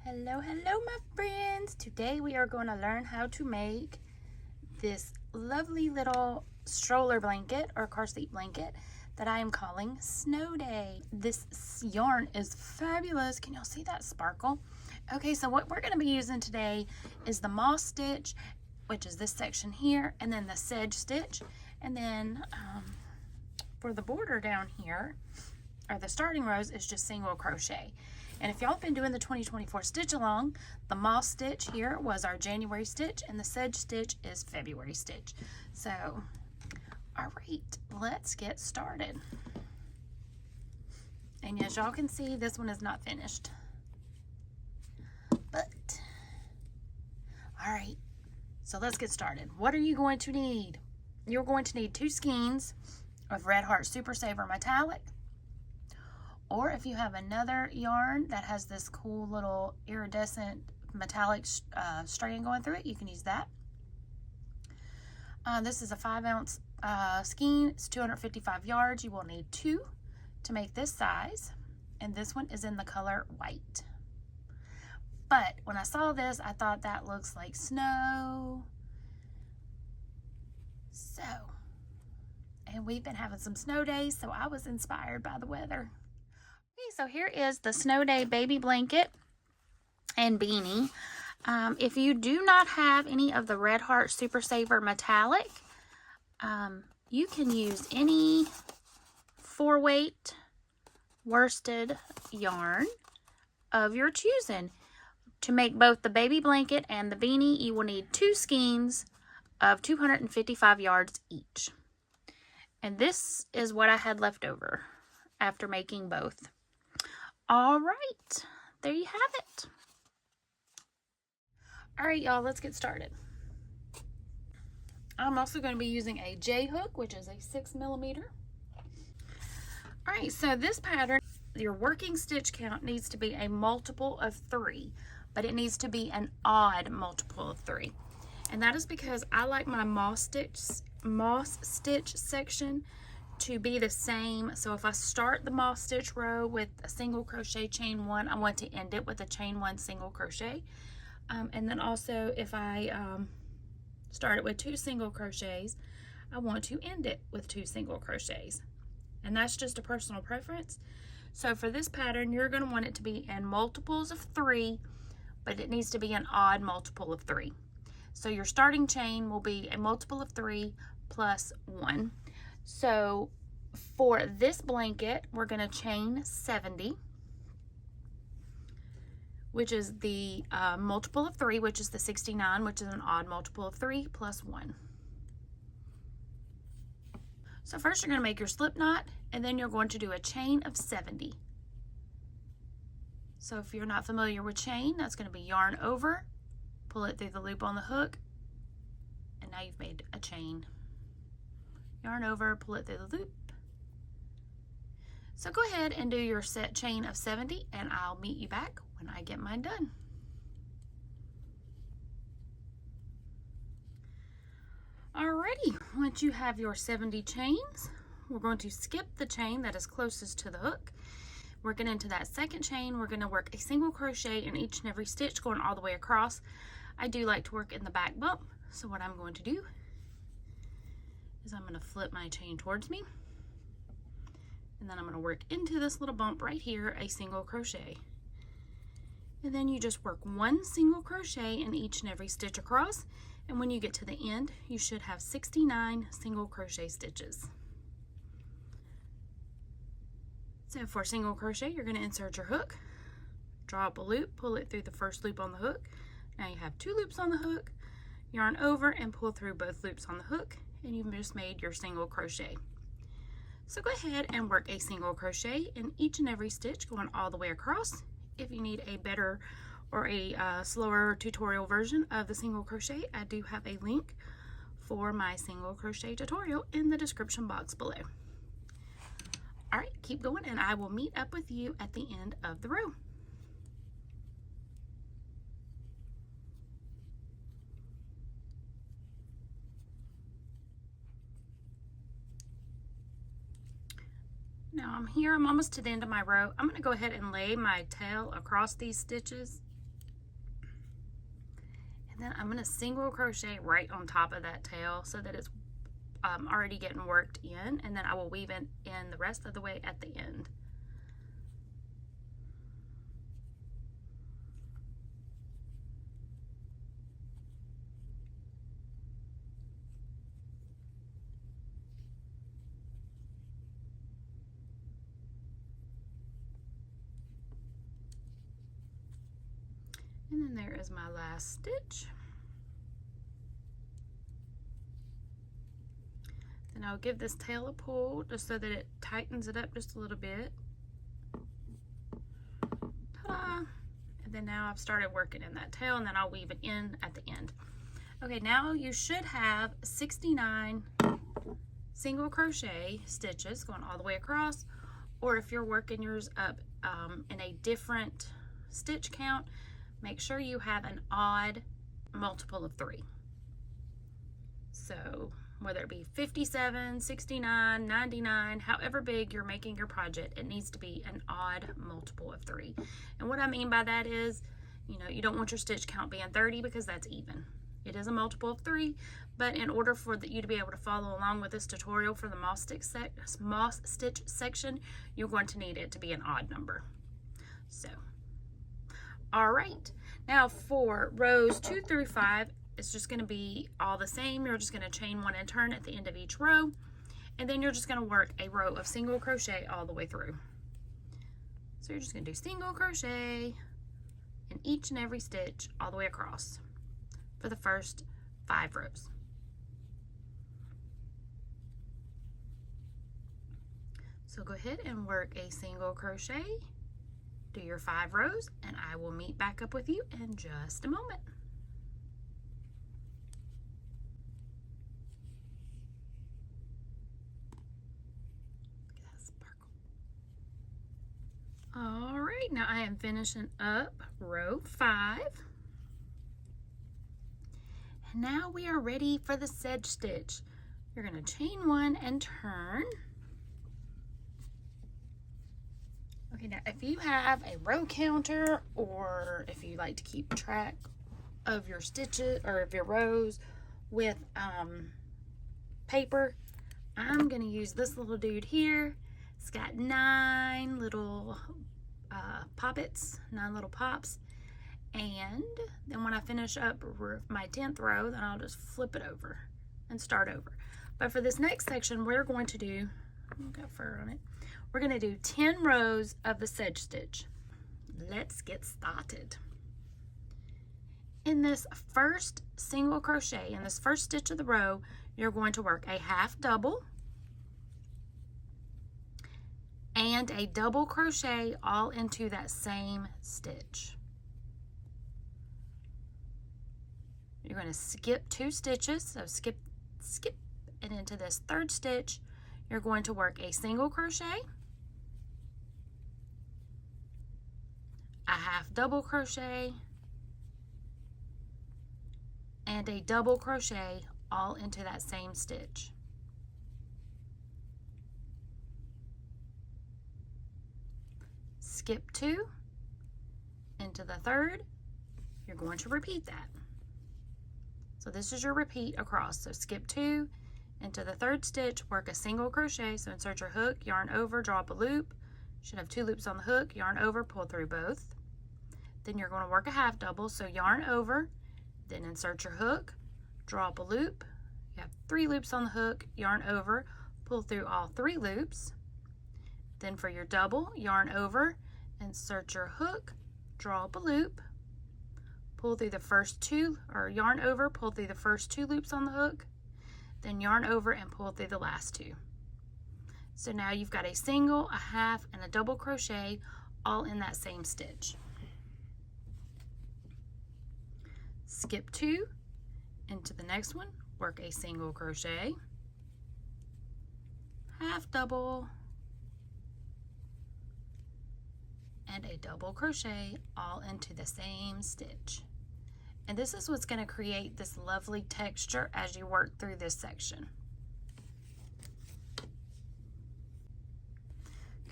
Hello, my friends. Today we are going to learn how to make this lovely little stroller blanket or car seat blanket that I am calling Snow Day. This yarn is fabulous. Can y'all see that sparkle? Okay, so what we're going to be using today is the moss stitch, which is this section here, and then the sedge stitch, and then for the border down here, or the starting rows, is just single crochet. And if y'all have been doing the 2024 stitch along, the moss stitch here was our January stitch and the sedge stitch is February stitch. So, all right, let's get started. And as y'all can see, this one is not finished. But, all right, so let's get started. What are you going to need? You're going to need 2 skeins of Red Heart Super Saver Metallic. Or if you have another yarn that has this cool little iridescent metallic strand going through it, you can use that. This is a 5-ounce skein. It's 255 yards. You will need 2 to make this size. And this one is in the color white. But when I saw this, I thought that looks like snow. So, and we've been having some snow days, so I was inspired by the weather. Okay, so here is the Snow Day baby blanket and beanie. If you do not have any of the Red Heart Super Saver Metallic, you can use any 4-weight worsted yarn of your choosing. To make both the baby blanket and the beanie, you will need 2 skeins of 255 yards each. And this is what I had left over after making both. All right, there you have it. All right, y'all, let's get started. I'm also going to be using a J hook, which is a 6mm. All right, so this pattern, your working stitch count needs to be a multiple of 3, but it needs to be an odd multiple of 3. And that is because I like my moss stitch section to be the same. So if I start the moss stitch row with a single crochet chain 1, I want to end it with a chain 1 single crochet. And then also if I start it with 2 single crochets, I want to end it with 2 single crochets. And that's just a personal preference. So for this pattern, you're going to want it to be in multiples of 3, but it needs to be an odd multiple of 3. So your starting chain will be a multiple of 3 plus 1. So for this blanket, we're going to chain 70, which is the multiple of 3, which is the 69, which is an odd multiple of 3 plus 1. So first you're going to make your slip knot, and then you're going to do a chain of 70. So if you're not familiar with chain, that's going to be yarn over, pull it through the loop on the hook, and now you've made a chain. Yarn over, pull it through the loop. So go ahead and do your set chain of 70, and I'll meet you back when I get mine done. Alrighty, once you have your 70 chains, we're going to skip the chain that is closest to the hook. Working into that second chain, we're going to work a single crochet in each and every stitch going all the way across. I do like to work in the back bump, so what I'm going to do is I'm going to flip my chain towards me, and then I'm going to work into this little bump right here, a single crochet. And then you just work 1 single crochet in each and every stitch across, and when you get to the end, you should have 69 single crochet stitches. So for single crochet, you're going to insert your hook, draw up a loop, pull it through the first loop on the hook. Now you have 2 loops on the hook, yarn over and pull through both loops on the hook, and you've just made your single crochet. So go ahead and work a single crochet in each and every stitch going all the way across. If you need a better or a slower tutorial version of the single crochet, I do have a link for my single crochet tutorial in the description box below. All right, keep going, and I will meet up with you at the end of the row. Now I'm almost to the end of my row. I'm going to go ahead and lay my tail across these stitches then I'm going to single crochet right on top of that tail so that it's already getting worked in, and then I will weave it in the rest of the way at the end. And then there is my last stitch. Then I'll give this tail a pull just so that it tightens it up just a little bit. Ta-da! And then now I've started working in that tail, and then I'll weave it in at the end. Okay, now you should have 69 single crochet stitches going all the way across, or if you're working yours up in a different stitch count, make sure you have an odd multiple of 3. So whether it be 57, 69, 99, however big you're making your project, it needs to be an odd multiple of 3. And what I mean by that is, you know, you don't want your stitch count being 30 because that's even. It is a multiple of 3, but in order for you to be able to follow along with this tutorial for the moss stitch section, you're going to need it to be an odd number. So, all right. Now for rows 2 through 5, it's just going to be all the same. You're just going to chain 1 and turn at the end of each row, and then you're just going to work a row of single crochet all the way through. So you're just going to do single crochet in each and every stitch all the way across for the first 5 rows. So go ahead and work a single crochet, do your 5 rows, and I will meet back up with you in just a moment. All right, now I am finishing up row 5. And now we are ready for the sedge stitch. You're going to chain 1 and turn. Okay, now if you have a row counter, or if you like to keep track of your stitches or of your rows with paper, I'm going to use this little dude here. It's got 9 little poppets, 9 little pops, and then when I finish up my 10th row, then I'll just flip it over and start over. But for this next section, we're going to do, I've got fur on it, we're going to do 10 rows of the sedge stitch. Let's get started. In this first single crochet, in this first stitch of the row, you're going to work a half double and a double crochet all into that same stitch. You're going to skip 2 stitches, so skip, and into this third stitch, you're going to work a single crochet, a half double crochet, and a double crochet all into that same stitch. Skip 2 into the third, you're going to repeat that. So this is your repeat across. So skip 2 into the third stitch, work a single crochet, so insert your hook, yarn over, draw up a loop. You should have 2 loops on the hook, yarn over, pull through both. Then you're going to work a half double, so yarn over, then insert your hook, draw up a loop. You have 3 loops on the hook, yarn over, pull through all 3 loops. Then for your double, yarn over, insert your hook, draw up a loop, pull through the first 2, or yarn over, pull through the first 2 loops on the hook, then yarn over and pull through the last 2. So now you've got a single, a half, and a double crochet all in that same stitch. Skip 2 into the next one, work a single crochet, half double, and a double crochet all into the same stitch. And this is what's going to create this lovely texture as you work through this section. Okay,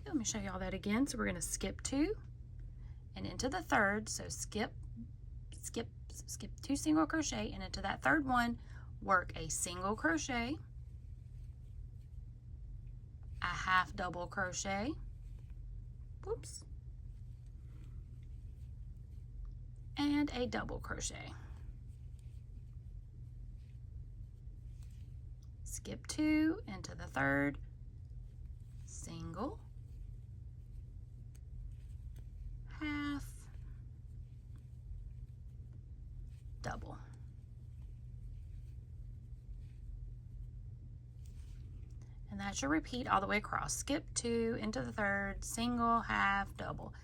let me show you all that again. So we're going to skip 2 and into the third. So skip, skip, skip 2 single crochet, and into that third one, work a single crochet, a half double crochet, whoops, and a double crochet. Skip 2 into the third, single, half, double. And that's your repeat all the way across. Skip 2 into the third, single, half, double.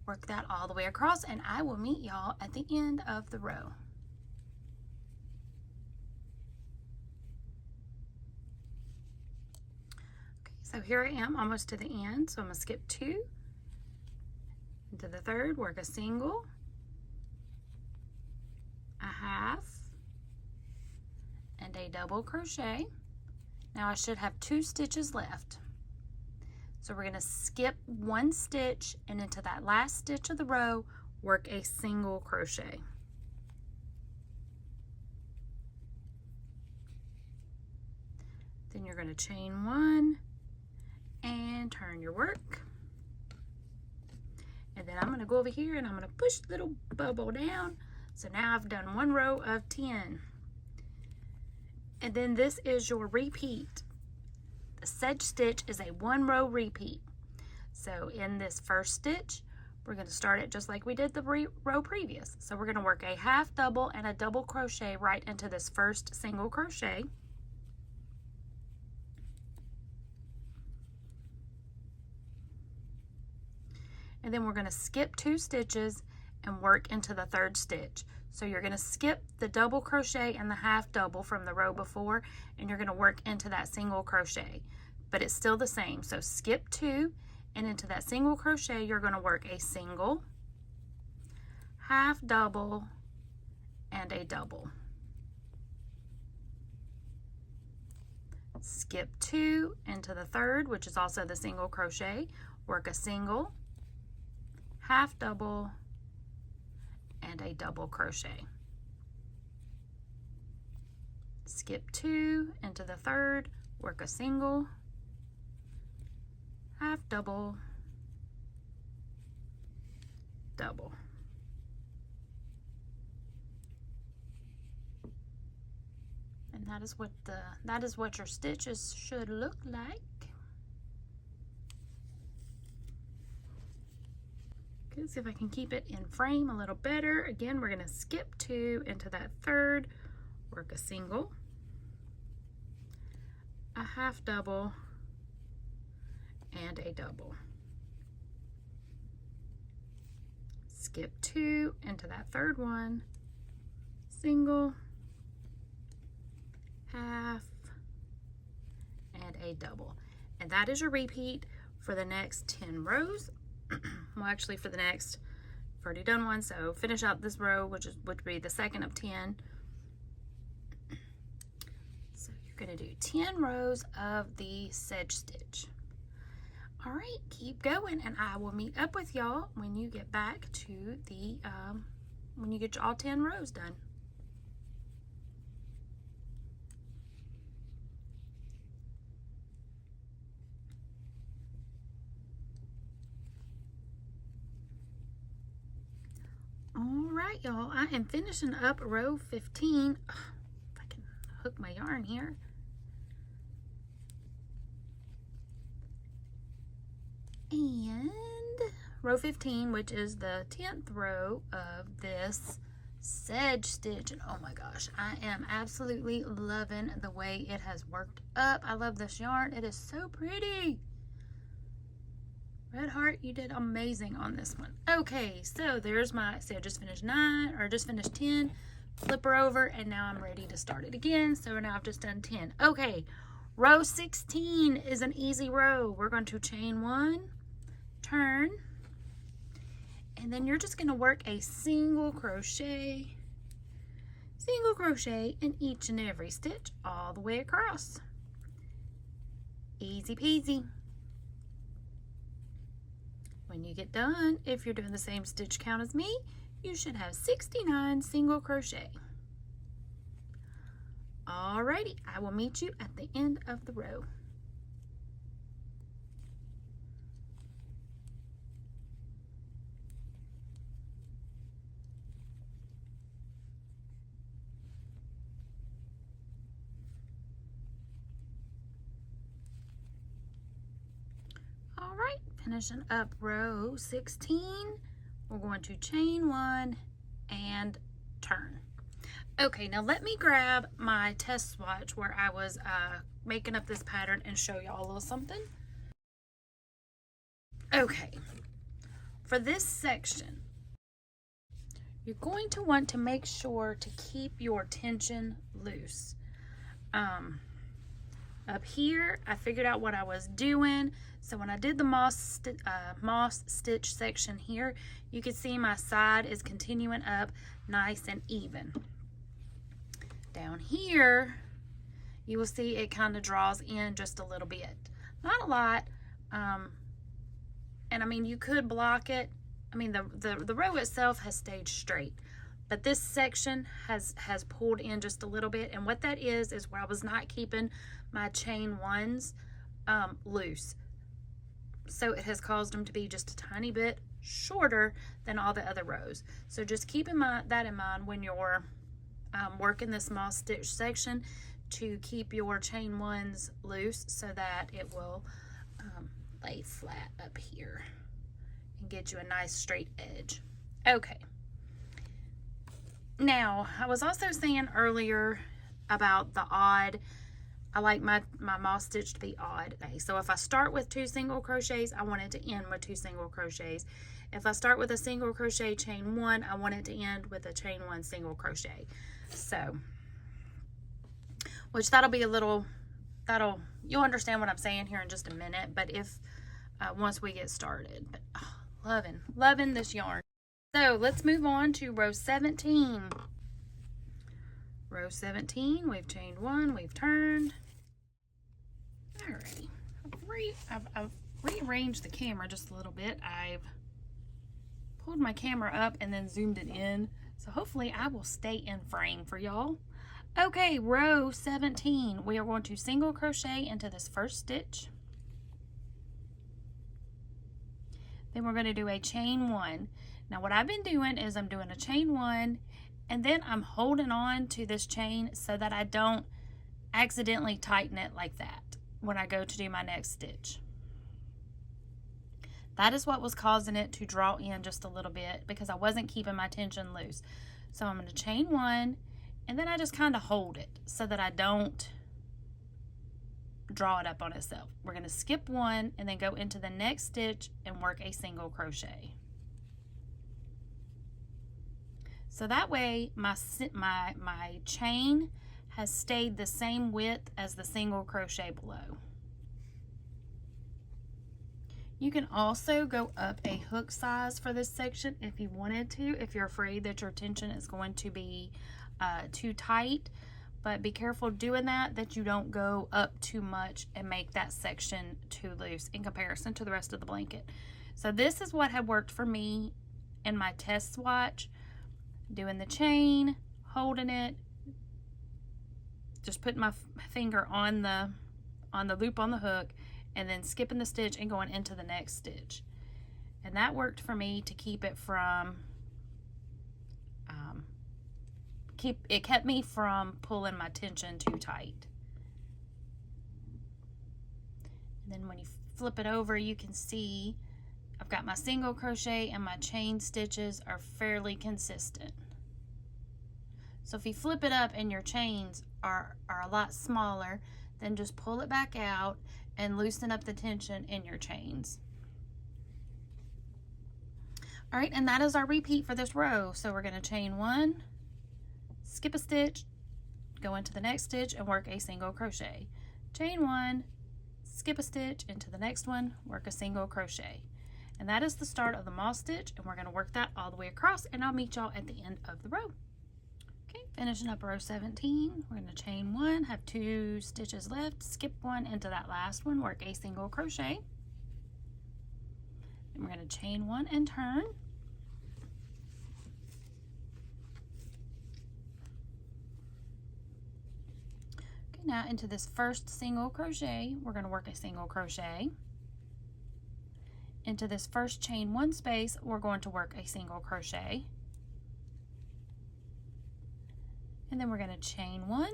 Work that all the way across, and I will meet y'all at the end of the row. Okay, so here I am almost to the end, so I'm going to skip 2 into the third, work a single, a half, and a double crochet. Now I should have 2 stitches left. So we're going to skip 1 stitch, and into that last stitch of the row, work a single crochet. Then you're going to chain 1 and turn your work. And then I'm going to go over here and I'm going to push the little bubble down. So now I've done 1 row of 10. And then this is your repeat. The sedge stitch is a 1 row repeat. So in this first stitch, we're going to start it just like we did the row previous. So we're going to work a half double and a double crochet right into this first single crochet. And then we're going to skip 2 stitches and work into the third stitch. So you're going to skip the double crochet and the half double from the row before, and you're going to work into that single crochet, but it's still the same. So skip 2, and into that single crochet you're going to work a single, half double, and a double. Skip 2 into the third, which is also the single crochet, work a single, half double, and a double crochet. Skip 2 into the third, work a single, half double, double. And that is what your stitches should look like. Okay, see if I can keep it in frame a little better. Again, we're going to skip 2 into that third, work a single, a half double, and a double. Skip 2 into that third one, single, half, and a double. And that is your repeat for the next 10 rows. Well, actually for the next, I've already done one, so finish out this row, which would be the second of 10. So you're going to do 10 rows of the sedge stitch. All right, keep going, and I will meet up with y'all when you get back to the, when you get all 10 rows done. Alright, y'all, I am finishing up row 15. If I can hook my yarn here. And row 15, which is the 10th row of this sedge stitch. And oh my gosh, I am absolutely loving the way it has worked up. I love this yarn. It is so pretty. Red Heart, you did amazing on this one. Okay, so there's my, see I just finished 9, or just finished 10, flip her over, and now I'm ready to start it again. So now I've just done 10. Okay, row 16 is an easy row. We're going to chain 1, turn, and then you're just going to work a single crochet in each and every stitch all the way across. Easy peasy. When you get done, if you're doing the same stitch count as me, you should have 69 single crochet. Alrighty, I will meet you at the end of the row. Alright, finishing up row 16, we're going to chain 1 and turn. Okay, now let me grab my test swatch where I was making up this pattern and show y'all a little something. Okay, for this section, you're going to want to make sure to keep your tension loose. Up here, I figured out what I was doing. So when I did the moss stitch section here, you can see my side is continuing up nice and even. Down here, you will see it kind of draws in just a little bit. Not a lot. And I mean, you could block it. I mean, the row itself has stayed straight. But this section has pulled in just a little bit. And what that is where I was not keeping my chain 1s loose. So it has caused them to be just a tiny bit shorter than all the other rows. So just keep that in mind when you're working this moss stitch section, to keep your chain 1s loose so that it will lay flat up here and get you a nice straight edge. Okay. Now, I was also saying earlier about the odd. I like my moss stitch to be odd. Okay, so if I start with 2 single crochets, I want it to end with 2 single crochets. If I start with a single crochet chain 1, I want it to end with a chain 1 single crochet. So, which that'll be a little, you'll understand what I'm saying here in just a minute, but if, once we get started. But loving this yarn. So let's move on to row 17. Row 17, we've chained 1, we've turned. Alrighty, I've rearranged the camera just a little bit. I've pulled my camera up and then zoomed it in. So hopefully I will stay in frame for y'all. Okay, row 17, we are going to single crochet into this first stitch. Then we're going to do a chain 1. Now what I've been doing is I'm doing a chain 1 and then I'm holding on to this chain so that I don't accidentally tighten it like that when I go to do my next stitch. That is what was causing it to draw in just a little bit, because I wasn't keeping my tension loose. So I'm going to chain 1 and then I just kind of hold it so that I don't draw it up on itself. We're going to skip 1 and then go into the next stitch and work a single crochet. So that way my chain has stayed the same width as the single crochet below. You can also go up a hook size for this section if you wanted to, if you're afraid that your tension is going to be too tight. But be careful doing that you don't go up too much and make that section too loose in comparison to the rest of the blanket. So this is what had worked for me in my test swatch. Doing the chain, holding it, just putting my finger on the loop on the hook, and then skipping the stitch and going into the next stitch. And that worked for me to keep it from it kept me from pulling my tension too tight. And then when you flip it over, you can see I've got my single crochet and my chain stitches are fairly consistent. So if you flip it up and your chains are a lot smaller, then just pull it back out and loosen up the tension in your chains. All right, and that is our repeat for this row. So we're going to chain 1, skip a stitch, go into the next stitch and work a single crochet. Chain 1, skip a stitch into the next one, work a single crochet. And that is the start of the moss stitch, and we're going to work that all the way across, and I'll meet y'all at the end of the row. Okay, finishing up row 17, we're going to chain 1, have 2 stitches left, skip 1 into that last one, work a single crochet. And we're going to chain 1 and turn. now into this first single crochet, we're going to work a single crochet. Into this first chain 1 space, we're going to work a single crochet. And then we're going to chain 1,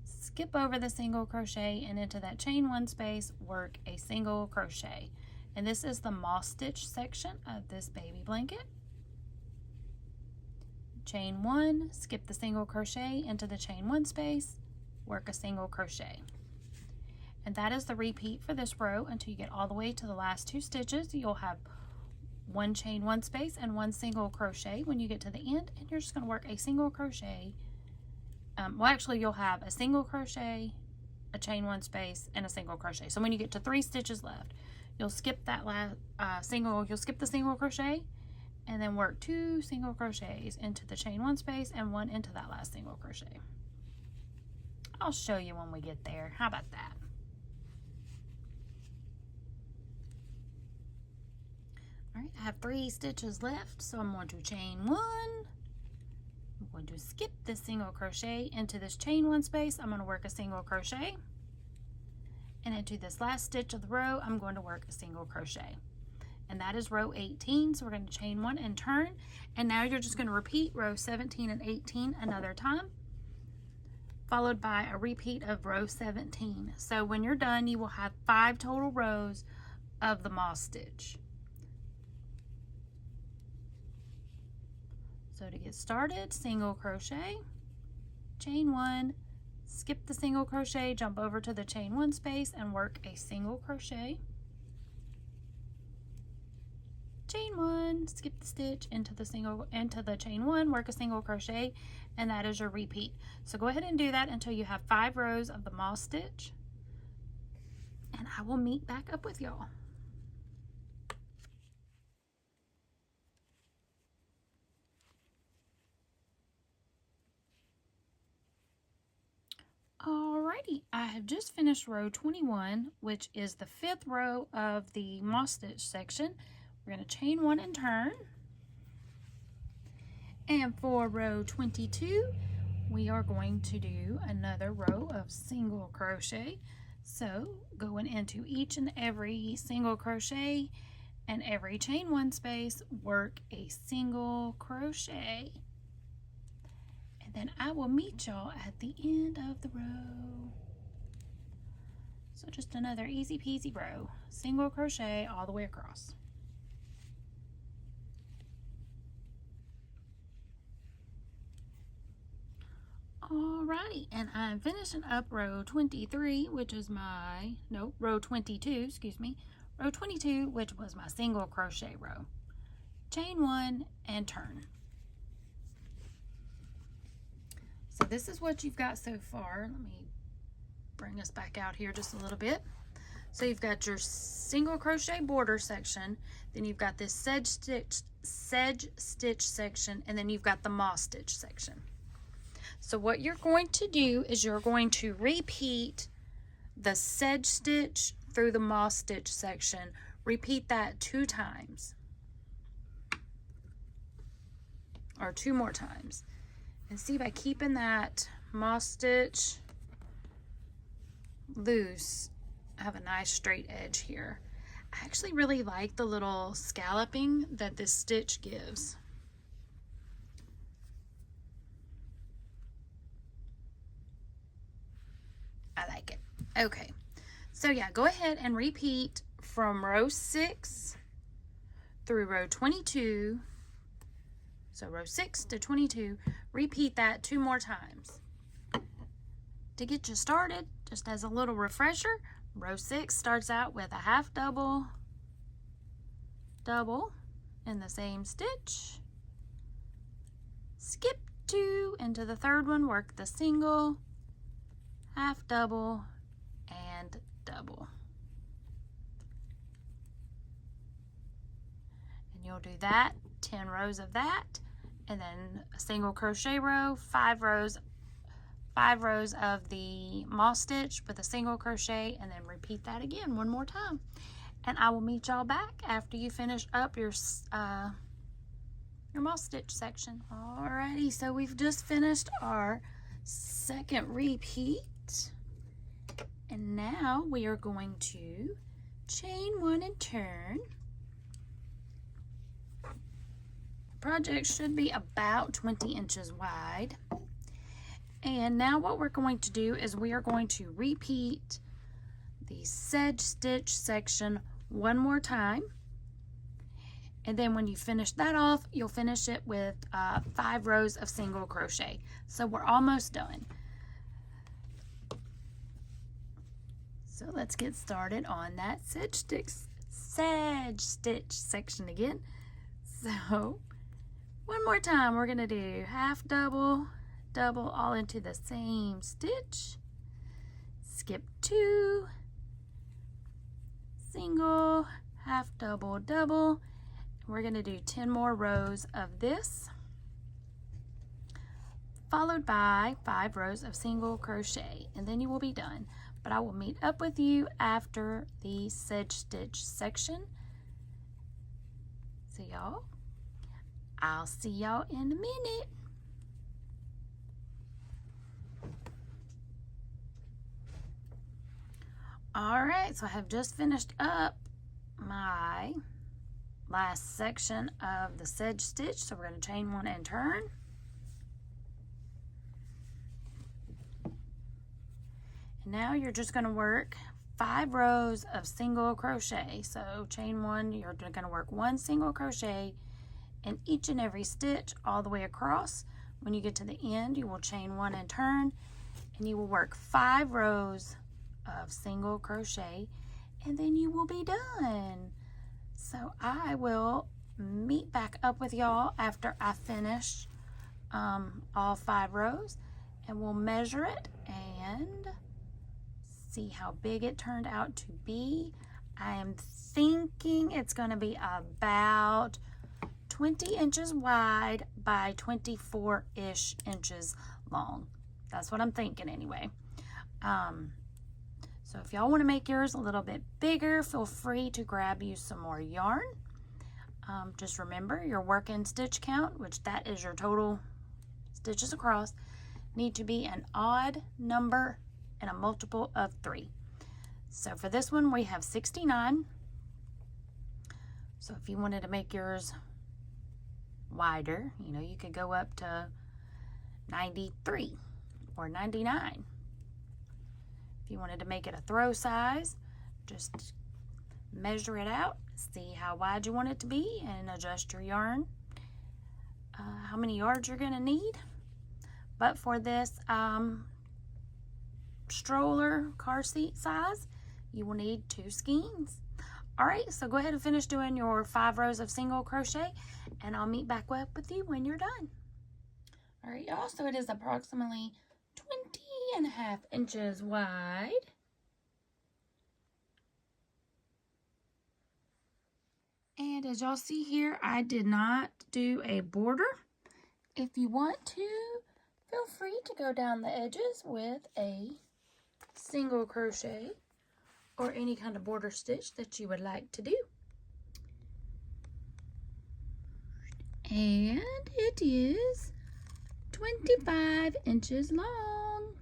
skip over the single crochet, and into that chain 1 space, work a single crochet. And this is the moss stitch section of this baby blanket. Chain 1, skip the single crochet into the chain 1 space, work a single crochet. And that is the repeat for this row until you get all the way to the last 2 stitches. You'll have 1 chain 1 space and 1 single crochet when you get to the end, and you're just going to work a single crochet. Well, actually you'll have a single crochet, a chain 1 space, and a single crochet. So when you get to 3 stitches left, you'll skip that last you'll skip the single crochet, and then work 2 single crochets into the chain 1 space and 1 into that last single crochet. I'll show you when we get there. How about that? All right, I have 3 stitches left, so I'm going to chain 1. I'm going to skip this single crochet into this chain 1 space. I'm going to work a single crochet. And into this last stitch of the row, I'm going to work a single crochet. And that is row 18, so we're going to chain 1 and turn. And now you're just going to repeat row 17 and 18 another time, followed by a repeat of row 17. So when you're done, you will have 5 total rows of the moss stitch. So to get started, single crochet, chain 1, skip the single crochet, jump over to the chain 1 space and work a single crochet. Chain 1, skip the stitch into the chain 1, work a single crochet, and that is your repeat. So go ahead and do that until you have 5 rows of the moss stitch, and I will meet back up with y'all. Alrighty, I have just finished row 21, which is the 5th row of the moss stitch section. We're going to chain 1 and turn. And for row 22, we are going to do another row of single crochet. So going into each and every single crochet and every chain 1 space, work a single crochet. Then I will meet y'all at the end of the row. So just another easy peasy row, single crochet all the way across. Alrighty, and I'm finishing up row 23, which is row 22, excuse me, row 22, which was my single crochet row. Chain 1 and turn. So this is what you've got so far. Let me bring us back out here just a little bit. So you've got your single crochet border section, then you've got this sedge stitch section, and then you've got the moss stitch section. So what you're going to do is you're going to repeat the sedge stitch through the moss stitch section. Repeat that 2 times, or 2 more times. And see, by keeping that moss stitch loose, I have a nice straight edge here. I actually really like the little scalloping that this stitch gives. I like it. Okay, so yeah, go ahead and repeat from row 6 through row 22. So row 6 to 22, repeat that 2 more times. To get you started, just as a little refresher, row 6 starts out with a half double, double in the same stitch, skip 2 into the 3rd one, work the single, half double, and double. And you'll do that, 10 rows of that, and then a single crochet row, 5 rows of the moss stitch with a single crochet, and then repeat that again 1 more time. And I will meet y'all back after you finish up your moss stitch section. Alrighty, so we've just finished our second repeat. And now we are going to chain 1 and turn. The project should be about 20 inches wide. And now what we're going to do is we are going to repeat the sedge stitch section one more time. And then when you finish that off, you'll finish it with 5 rows of single crochet. So we're almost done. So let's get started on that sedge stitch section again. So one more time, we're gonna do half double, double all into the same stitch, skip 2, single, half double, double. We're gonna do 10 more rows of this, followed by 5 rows of single crochet, and then you will be done. But I will meet up with you after the sedge stitch section. So y'all, I'll see y'all in a minute. All right, so I have just finished up my last section of the sedge stitch. So we're going to chain 1 and turn. And now you're just going to work 5 rows of single crochet. So chain 1, you're going to work 1 single crochet in each and every stitch all the way across. When you get to the end, you will chain 1 and turn, and you will work 5 rows of single crochet, and then you will be done. So I will meet back up with y'all after I finish all 5 rows, and we'll measure it and see how big it turned out to be. I am thinking it's going to be about 20 inches wide by 24-ish inches long. That's what I'm thinking anyway. So if y'all want to make yours a little bit bigger, feel free to grab you some more yarn. Just remember your working stitch count, which that is your total stitches across, need to be an odd number and a multiple of 3. So for this one we have 69. So if you wanted to make yours wider, you know, you could go up to 93 or 99. If you wanted to make it a throw size, just measure it out, see how wide you want it to be, and adjust your yarn, how many yards you're going to need. But for this stroller car seat size, you will need 2 skeins. All right, so go ahead and finish doing your 5 rows of single crochet, and I'll meet back up with you when you're done. All right, y'all, so it is approximately 20.5 inches wide. And as y'all see here, I did not do a border. If you want to, feel free to go down the edges with a single crochet or any kind of border stitch that you would like to do. And it is 25 inches long.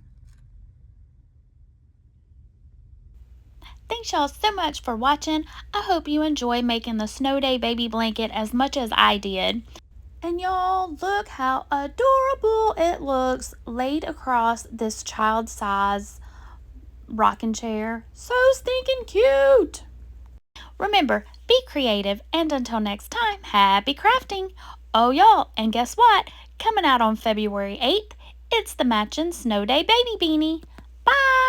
Thanks y'all so much for watching. I hope you enjoy making the Snow Day baby blanket as much as I did. And y'all, look how adorable it looks laid across this child-size rocking chair. So stinking cute. Remember, be creative, and until next time, happy crafting. Oh y'all, and guess what? Coming out on February 8th, it's the matching Snow Day baby beanie. Bye!